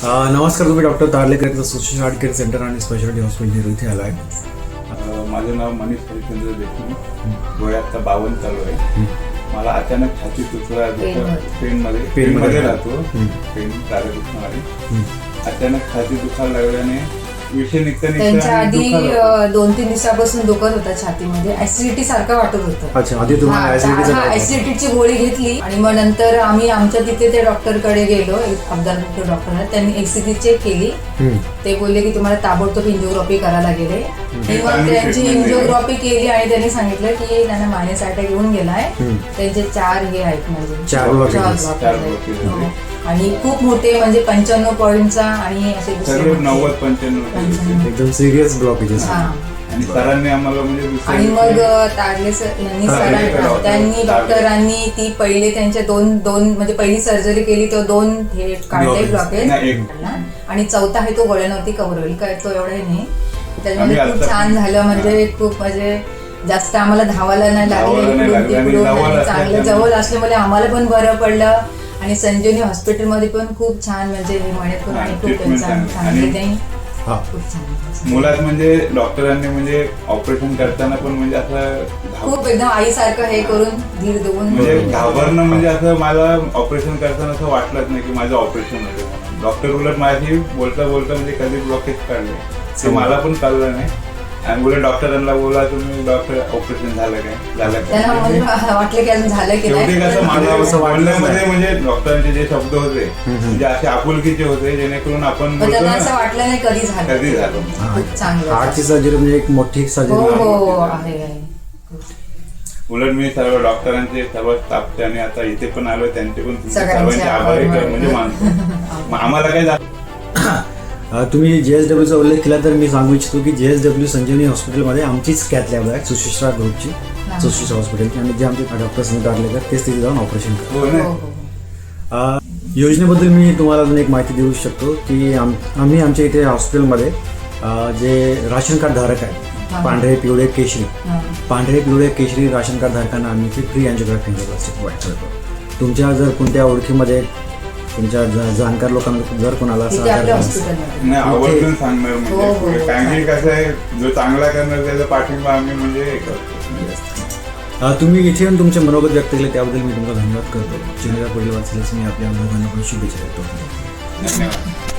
नमस्कार, तुम्ही doctor Tarlekar social heart care centre आणि स्पेशालिटी हॉस्पिटल इथे आला आहे. माझं नाव मनीष हरिचंद्र देशमुख. वय आता 52 चालू आहे. मला अचानक छाती दुखला पेनमध्ये राहतो. पेन दुखणारे अचानक छाती दुखायला लागल्याने विषय त्यांच्या आधी 2-3 दिवसापासून दुखत होता छातीमध्ये, ऍसिडिटी सारखं वाटत होतं. अच्छा, आधी तुम्हाला ऍसिडिटीची गोळी घेतली आणि मग नंतर आम्ही आमच्या तिथे ते डॉक्टरकडे गेलो. एक अब्दाल डॉक्टर आहेत, त्यांनी एसीटी चेक केली. ते बोलले की तुम्हाला ताबडतोब एंजिओग्राफी करायला गेले. मग त्यांची एंजिओग्राफी केली आणि त्यांनी सांगितलं की त्यांना मायनस अटॅक येऊन गेलाय. त्यांचे 4 हे आहेत, म्हणजे 4 ब्लॉक आणि खूप मोठे, म्हणजे 95 पॉईंटचा आणि असे 90-95 एकदम सिरियस ब्लॉकेजेस. आणि सरांनी आम्हाला आणि मग तारले यांनी त्यांनी डॉक्टरांनी ती पहिले त्यांच्या दोन म्हणजे पहिली सर्जरी केली तो 2 हे काढले ब्लॉकेज आणि चौथा आहे तो गोळ्यांवरती कव्हर होईल काय, तो एवढा नाही. त्याच्यामध्ये खूप छान झालं, म्हणजे खूप म्हणजे जास्त आम्हाला धावायला नाही लागलं. चांगलं जवळ असल्यामुळे आम्हाला पण बरं पडलं. आणि संजीवनी हॉस्पिटलमध्ये पण खूप छान, म्हणजे म्हणत आणि खूप चांगले खूप छान. मुलात म्हणजे डॉक्टरांनी म्हणजे ऑपरेशन करताना पण म्हणजे असं खूप एकदम आईसारखं हे करून धीर देऊन म्हणजे घाबरणं, म्हणजे असं मला ऑपरेशन करताना असं वाटलंच नाही की माझं ऑपरेशन होतं. डॉक्टर उलट माझी बोलता बोलता म्हणजे कधी ब्लॉकेज काढले ते मला पण कळलं नाही. आणि बोले डॉक्टरांना बोला तुम्ही डॉक्टर ऑपरेशन झालं काय वाटलं की अजून झालं की शेवटी कसं माझ्या बोलण्यामध्ये म्हणजे डॉक्टरांचे जे शब्द होते म्हणजे असे आपुलकीचे होते जेणेकरून आपण असं वाटलं नाही कधी झालं. हार्टची सर्जरी म्हणजे एक मोठी सर्जरी. उलट मी सर्व डॉक्टरांचे सर्व स्टाफचे आणि आता इथे पण आलो त्यांचे पण सर्वांचे आभारी म्हणजे मानतो. आम्हाला काय झालं, तुम्ही JSWचा उल्लेख केला तर मी सांगू इच्छितो की JSW संजीवनी हॉस्पिटलमध्ये आमचीच कॅथ लॅब आहे, सुशिश्रा ग्रुपची, सुशिश्रा हॉस्पिटलची, आणि जे आमचे डॉक्टर स्मित तारलेकर तेच तिथे जाऊन ऑपरेशन करतात. योजनेबद्दल मी तुम्हाला अजून एक माहिती देऊ शकतो की आम्ही आमच्या इथे हॉस्पिटलमध्ये जे राशन कार्ड धारक आहे, पांढरे पिवळे केशरी राशन कार्ड धारकांना आम्ही इथे फ्री अँजिओग्राफी प्रोव्हाइड करतो. तुमच्या जर कोणत्या ओळखीमध्ये तुमच्या जाणकार लोकांना जर कोणाला नाही आवर्जून सांगणार, म्हणजे कारण की कसं आहे जो चांगला करणार त्याचा पाठिंबा आम्ही म्हणजे तुम्ही इथे येऊन तुमचे मनोगत व्यक्त केले त्याबद्दल मी तुम्हाला धन्यवाद करतो. पुढील वाचल्यास मी आपल्या दोघांना पण शुभेच्छा देतो. धन्यवाद.